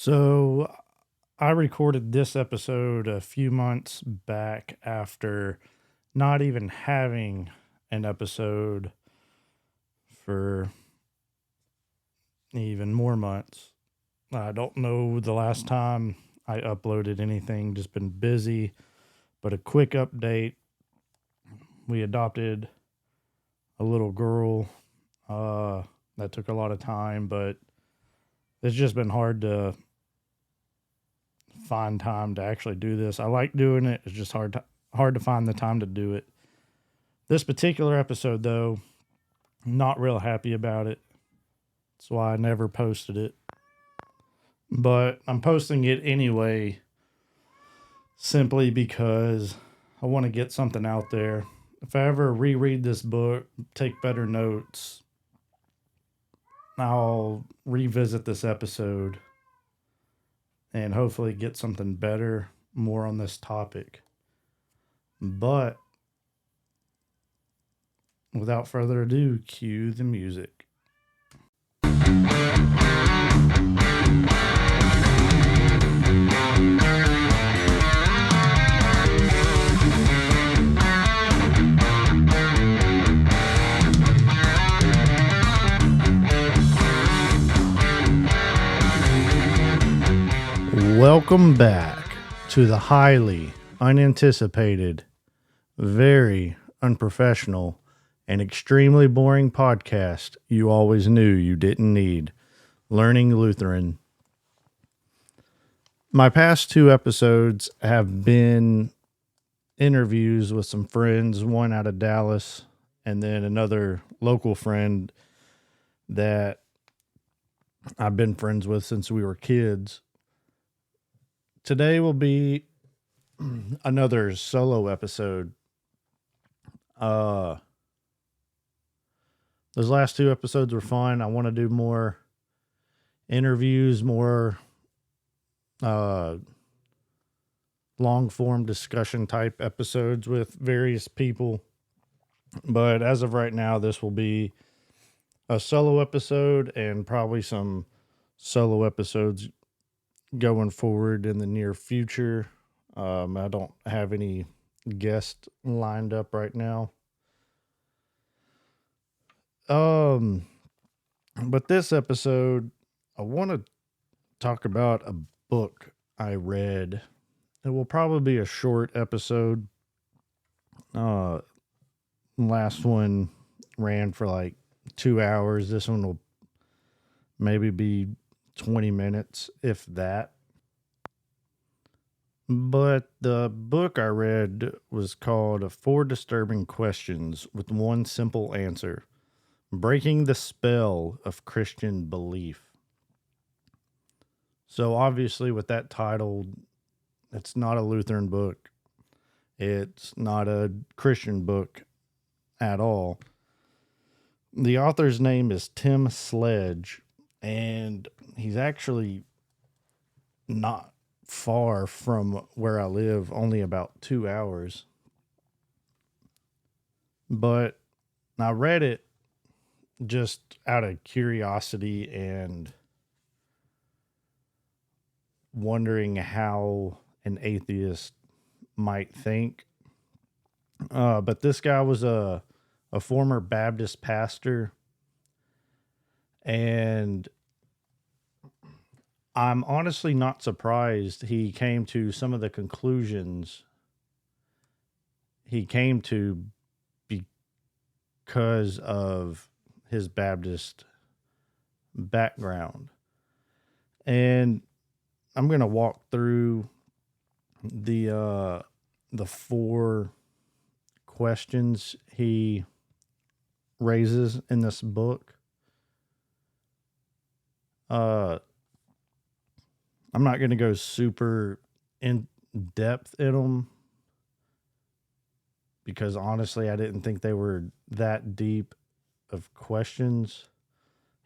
So I recorded this episode a few months back after not even having an episode for even more months. I don't know the last time I uploaded anything, just been busy. But a quick update, we adopted a little girl. That took a lot of time, but it's just been hard to find time to actually do this. I like doing it. It's just hard to find the time to do it. This particular episode, though, not real happy about it. That's why I never posted it. But I'm posting it anyway, simply because I want to get something out there. If I ever reread this book, take better notes, I'll revisit this episode and hopefully get something better, more on this topic. But without further ado, cue the music. Welcome back to the highly unanticipated, very unprofessional, and extremely boring podcast you always knew you didn't need, Learning Lutheran. My past two episodes have been interviews with some friends, one out of Dallas and then another local friend that I've been friends with since we were kids. Today will be another solo episode. Those last two episodes were fun. I want to do more interviews, more long form discussion type episodes with various people. But as of right now, this will be a solo episode and probably some solo episodes going forward in the near future. I don't have any guests lined up right now. But this episode, I want to talk about a book I read. It will probably be a short episode. Last one ran for like 2 hours. This one will maybe be 20 minutes, if that. But the book I read was called Four Disturbing Questions with One Simple Answer: Breaking the Spell of Christian Belief. So obviously with that title, it's not a Lutheran book. It's not a Christian book at all. The author's name is Tim Sledge, and he's actually not far from where I live, only about 2 hours. But I read it just out of curiosity and wondering how an atheist might think. But this guy was a former Baptist pastor, and I'm honestly not surprised he came to some of the conclusions he came to because of his Baptist background. And I'm going to walk through the four questions he raises in this book. I'm not going to go super in depth in them because honestly, I didn't think they were that deep of questions.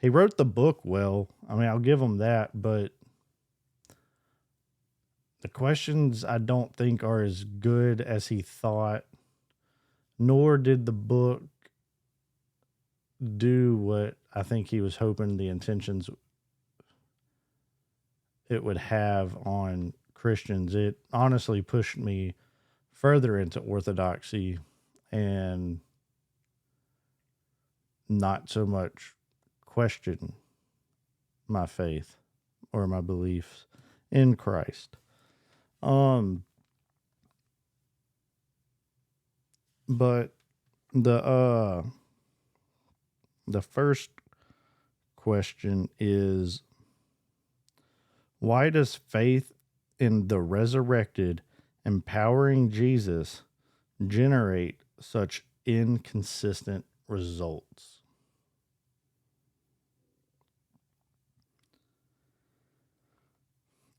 He wrote the book well. I mean, I'll give him that, but the questions I don't think are as good as he thought, nor did the book do what I think he was hoping the intentions it would have on Christians. It honestly pushed me further into orthodoxy and not so much question my faith or my beliefs in Christ. But the first question is, why does faith in the resurrected, empowering Jesus generate such inconsistent results?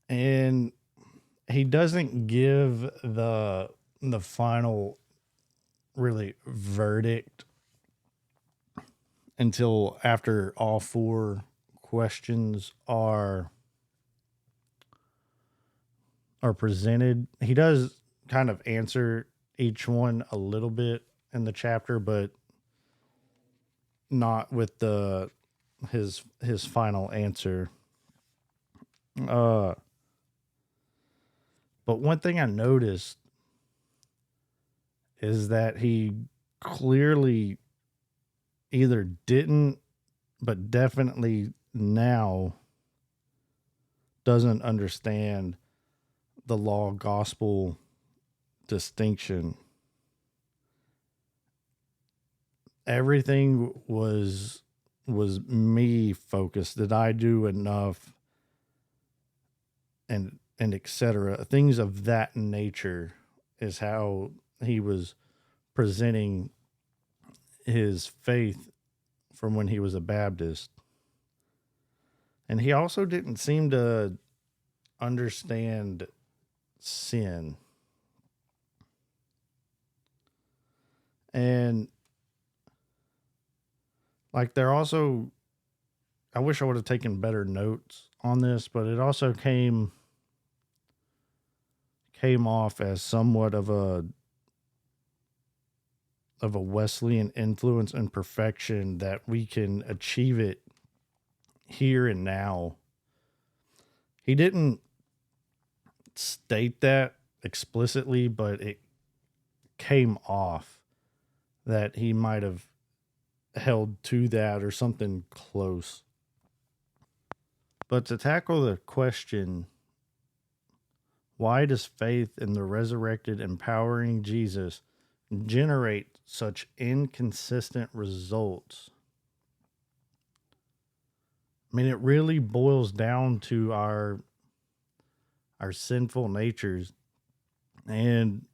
And he doesn't give the final really verdict until after all four questions are presented. He does kind of answer each one a little bit in the chapter, but not with his final answer. But one thing I noticed is that he clearly either didn't, but definitely now doesn't understand the law gospel distinction. Everything was me focused. Did I do enough? And etc. Things of that nature is how he was presenting his faith from when he was a Baptist. And he also didn't seem to understand sin. And like there also, I wish I would have taken better notes on this, but it also came off as somewhat of a Wesleyan influence and perfection, that we can achieve it here and now. He didn't state that explicitly, but it came off that he might have held to that or something close. But to tackle the question, why does faith in the resurrected, empowering Jesus generate such inconsistent results? I mean, it really boils down to our sinful natures. And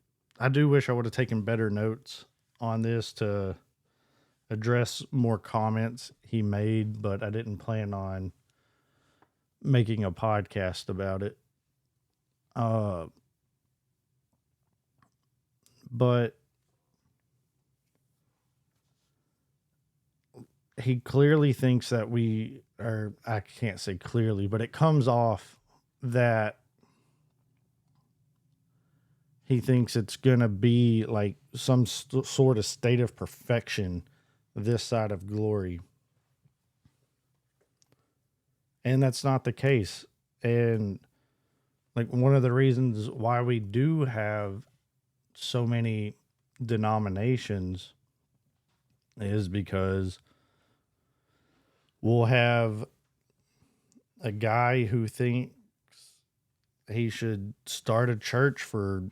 I do wish I would have taken better notes on this to address more comments he made, but I didn't plan on making a podcast about it. But he clearly thinks that we are, I can't say clearly, but it comes off that he thinks it's going to be like some sort of state of perfection this side of glory. And that's not the case. And like one of the reasons why we do have so many denominations is because we'll have a guy who thinks he should start a church for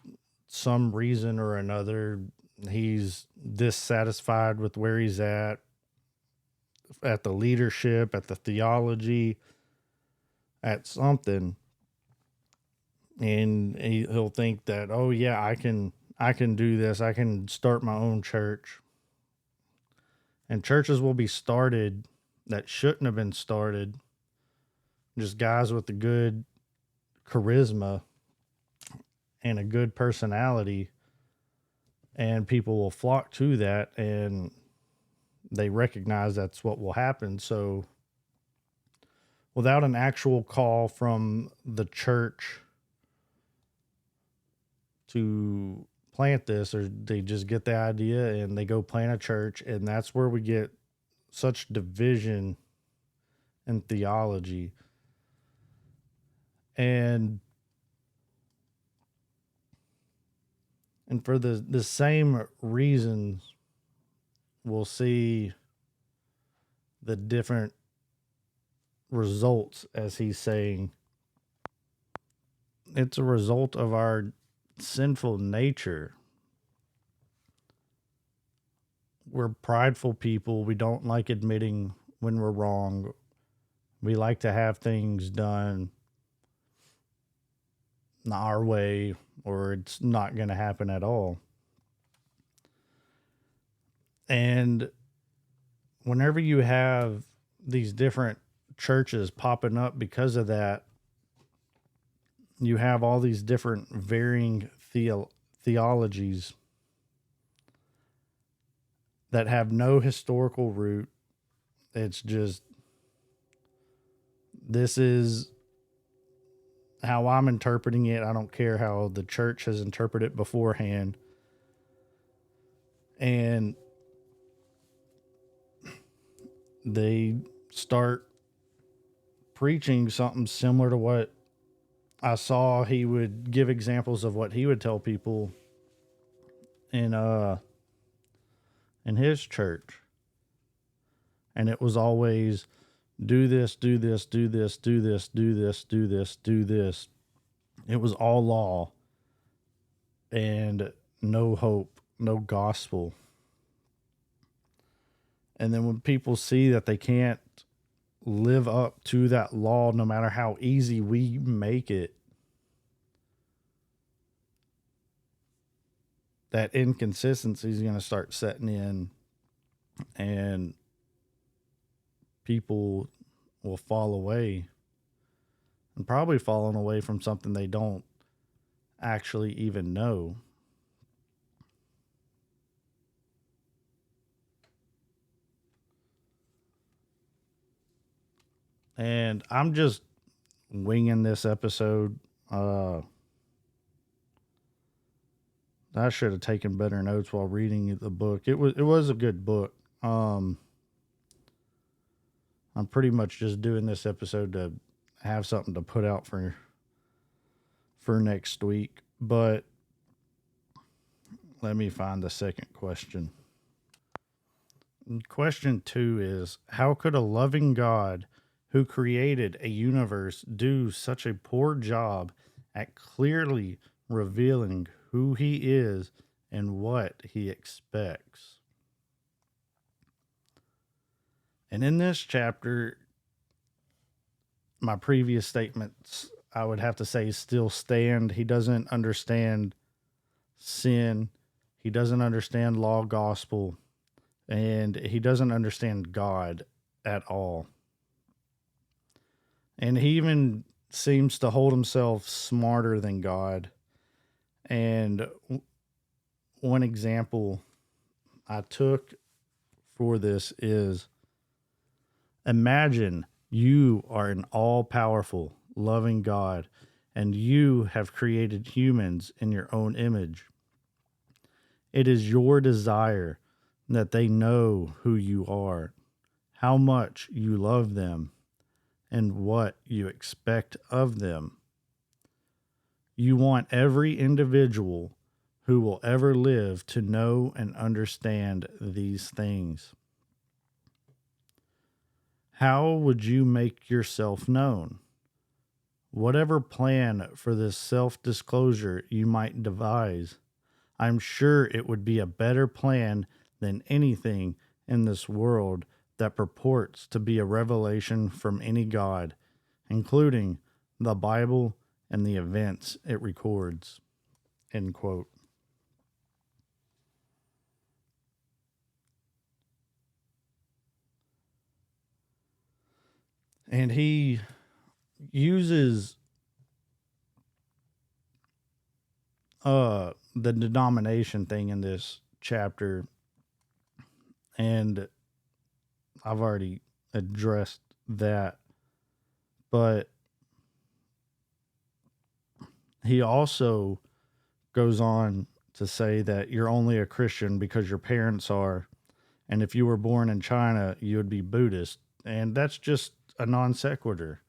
some reason or another. He's dissatisfied with where he's at the leadership, at the theology, at something. And he'll think that, oh yeah, I can do this. I can start my own church. And churches will be started that shouldn't have been started. Just guys with a good charisma and a good personality, and people will flock to that, and they recognize that's what will happen. So without an actual call from the church to plant this, or they just get the idea and they go plant a church, and that's where we get such division in theology. And for the same reasons, we'll see the different results, as he's saying. It's a result of our sinful nature. We're prideful people. We don't like admitting when we're wrong. We like to have things done our way, or it's not going to happen at all. And whenever you have these different churches popping up because of that, you have all these different varying theologies that have no historical root. It's just, this is how I'm interpreting it. I don't care how the church has interpreted it beforehand. And they start preaching something similar to what I saw. He would give examples of what he would tell people in his church. And it was always do this, do this, do this, do this, do this, do this, do this. It was all law and no hope, no gospel. And then when people see that they can't live up to that law, no matter how easy we make it, that inconsistency is going to start setting in, and people will fall away, and probably falling away from something they don't actually even know. And I'm just winging this episode. I should have taken better notes while reading the book. It was a good book. I'm pretty much just doing this episode to have something to put out for next week. But let me find the second question. Question 2 is, how could a loving God who created a universe do such a poor job at clearly revealing who he is and what he expects? And in this chapter, my previous statements, I would have to say, still stand. He doesn't understand sin. He doesn't understand law, gospel, and he doesn't understand God at all. And he even seems to hold himself smarter than God. And one example I took for this is, imagine you are an all-powerful, loving God, and you have created humans in your own image. It is your desire that they know who you are, how much you love them, and what you expect of them. You want every individual who will ever live to know and understand these things. How would you make yourself known? Whatever plan for this self-disclosure you might devise, I'm sure it would be a better plan than anything in this world that purports to be a revelation from any God, including the Bible and the events it records. End quote. And he uses the denomination thing in this chapter, and I've already addressed that, but he also goes on to say that you're only a Christian because your parents are, and if you were born in China, you would be Buddhist, and that's just a non sequitur.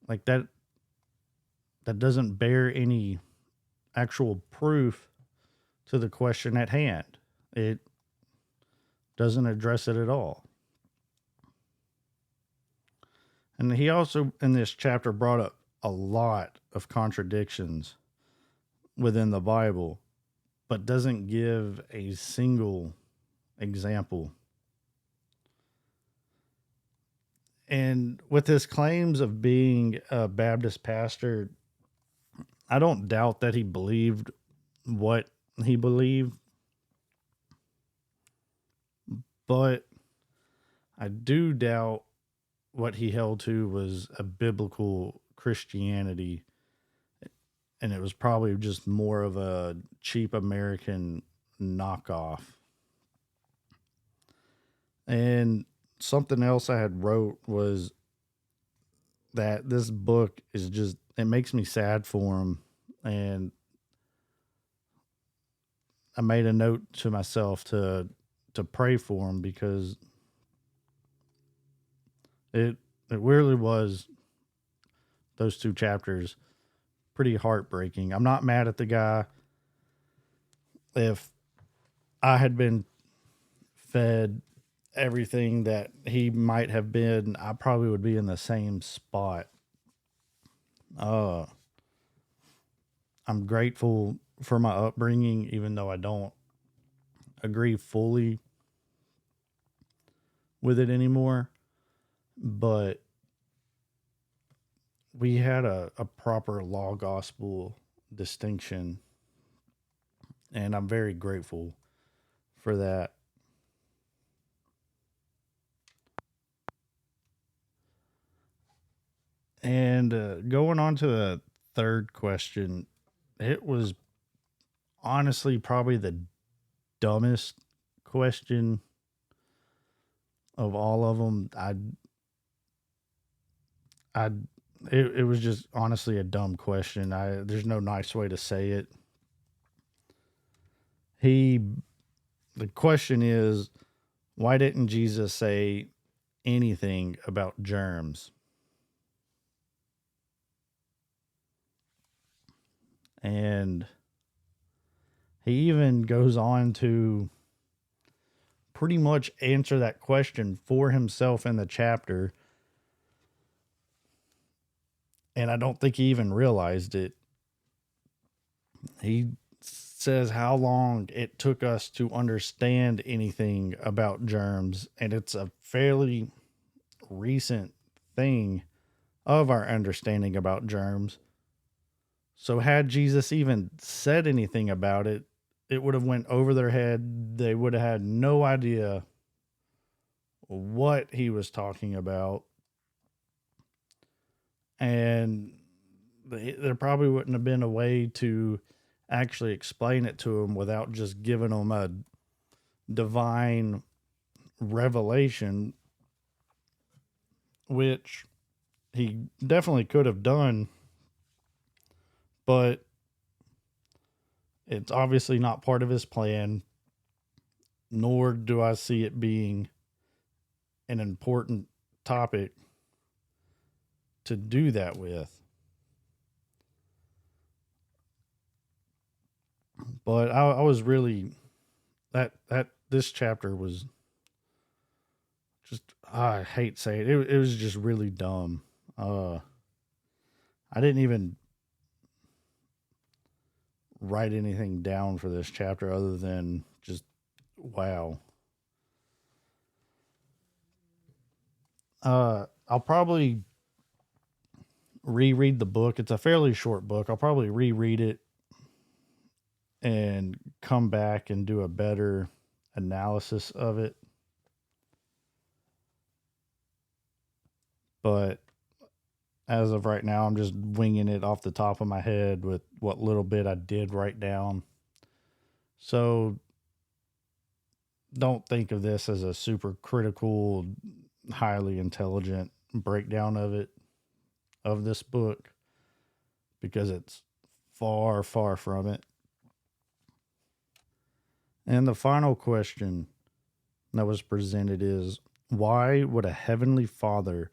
Like that, that doesn't bear any actual proof to the question at hand. It doesn't address it at all. And he also, in this chapter, brought up a lot of contradictions within the Bible, but doesn't give a single example. And with his claims of being a Baptist pastor, I don't doubt that he believed what he believed, but I do doubt what he held to was a biblical Christianity, and it was probably just more of a cheap American knockoff. And something else I had wrote was that this book is just, it makes me sad for him. And I made a note to myself to pray for him, because it really was, those 2 chapters, pretty heartbreaking. I'm not mad at the guy. If I had been fed everything that he might have been, I probably would be in the same spot. I'm grateful for my upbringing, even though I don't agree fully with it anymore. But we had a proper law gospel distinction, and I'm very grateful for that. And going on to the third question, it was honestly probably the dumbest question of all of them. It was just honestly a dumb question. There's no nice way to say it. The question is, why didn't Jesus say anything about germs? And he even goes on to pretty much answer that question for himself in the chapter. And I don't think he even realized it. He says how long it took us to understand anything about germs, and it's a fairly recent thing of our understanding about germs. So had Jesus even said anything about it, it would have went over their head. They would have had no idea what he was talking about. And there probably wouldn't have been a way to actually explain it to them without just giving them a divine revelation, which he definitely could have done, but it's obviously not part of his plan, nor do I see it being an important topic to do that with. But I was really, that this chapter was just, I hate saying it. It was just really dumb. I didn't even write anything down for this chapter other than just wow. I'll probably reread the book. It's a fairly short book. I'll probably reread it and come back and do a better analysis of it. But as of right now, I'm just winging it off the top of my head with what little bit I did write down. So don't think of this as a super critical, highly intelligent breakdown of this book, because it's far, far from it. And the final question that was presented is, why would a heavenly father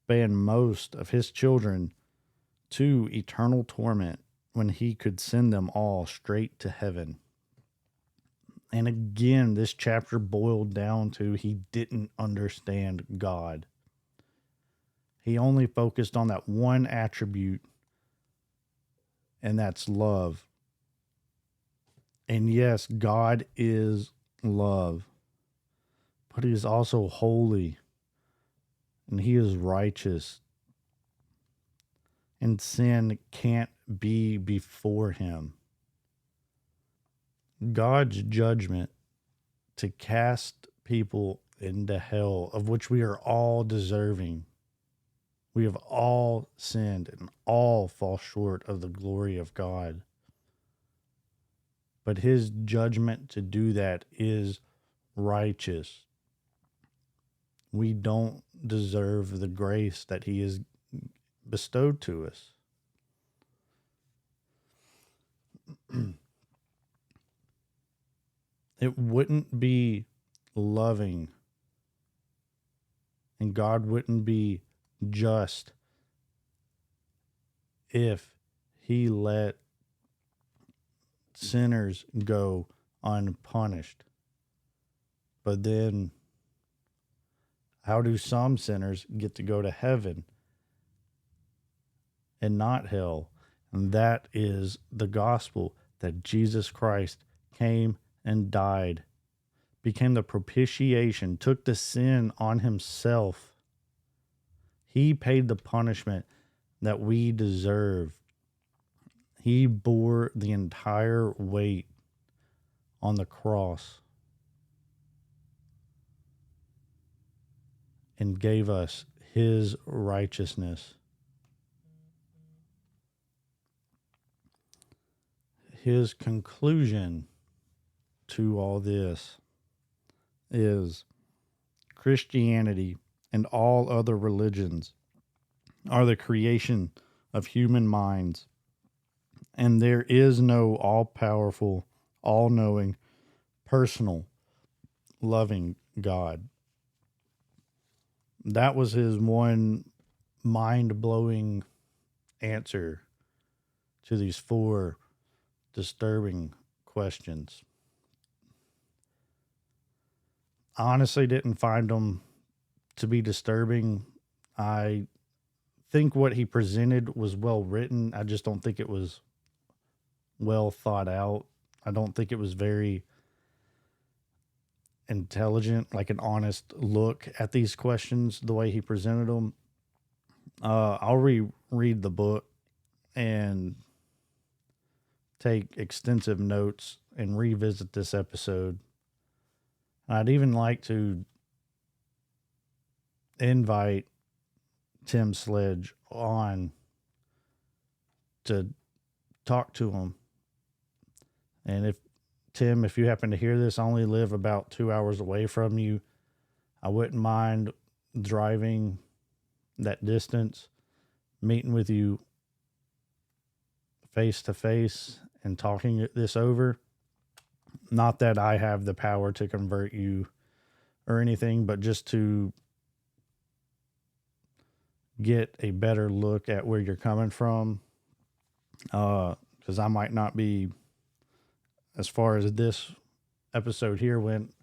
ban most of his children to eternal torment when he could send them all straight to heaven. And again, this chapter boiled down to he didn't understand God. He only focused on that one attribute, and that's love. And yes, God is love, but he is also holy, and he is righteous. And sin can't be before him. God's judgment to cast people into hell, of which we are all deserving. We have all sinned and all fall short of the glory of God. But his judgment to do that is righteous. We don't deserve the grace that he has bestowed to us. It wouldn't be loving, and God wouldn't be just if he let sinners go unpunished. But then, how do some sinners get to go to heaven and not hell? And that is the gospel, that Jesus Christ came and died, became the propitiation, took the sin on himself. He paid the punishment that we deserve. He bore the entire weight on the cross and gave us his righteousness. His conclusion to all this is Christianity and all other religions are the creation of human minds, and there is no all-powerful, all-knowing, personal, loving God. That was his one mind-blowing answer to these four disturbing questions. I honestly didn't find them to be disturbing. I think what he presented was well written. I just don't think it was well thought out. I don't think it was very intelligent, like an honest look at these questions, the way he presented them. I'll reread the book and take extensive notes and revisit this episode. I'd even like to invite Tim Sledge on to talk to him. And if Tim, if you happen to hear this, I only live about 2 hours away from you. I wouldn't mind driving that distance, meeting with you face to face and talking this over. Not that I have the power to convert you or anything, but just to get a better look at where you're coming from. Because I might not be, as far as this episode here went,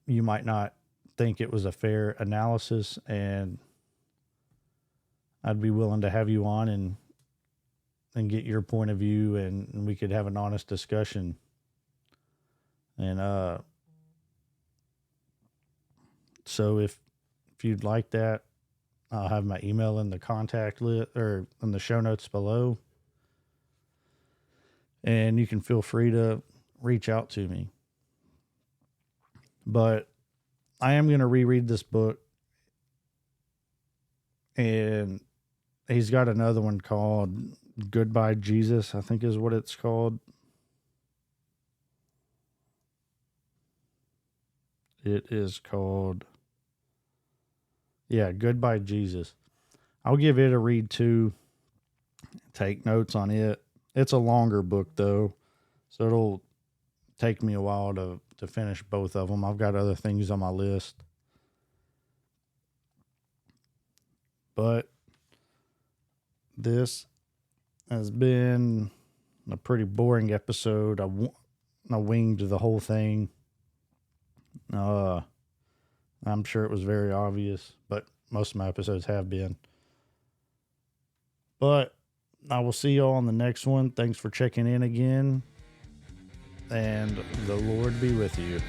you might not think it was a fair analysis, and I'd be willing to have you on and get your point of view, and we could have an honest discussion. And so if you'd like that, I'll have my email in the contact list or in the show notes below. And you can feel free to reach out to me. But I am going to reread this book. And he's got another one called Goodbye Jesus, I think is what it's called. It is called, Goodbye Jesus. I'll give it a read too. Take notes on it. It's a longer book though, so it'll take me a while to finish both of them. I've got other things on my list. But this has been a pretty boring episode. I winged the whole thing. I'm sure it was very obvious, but most of my episodes have been. But I will see y'all on the next one. Thanks for checking in again. And the Lord be with you.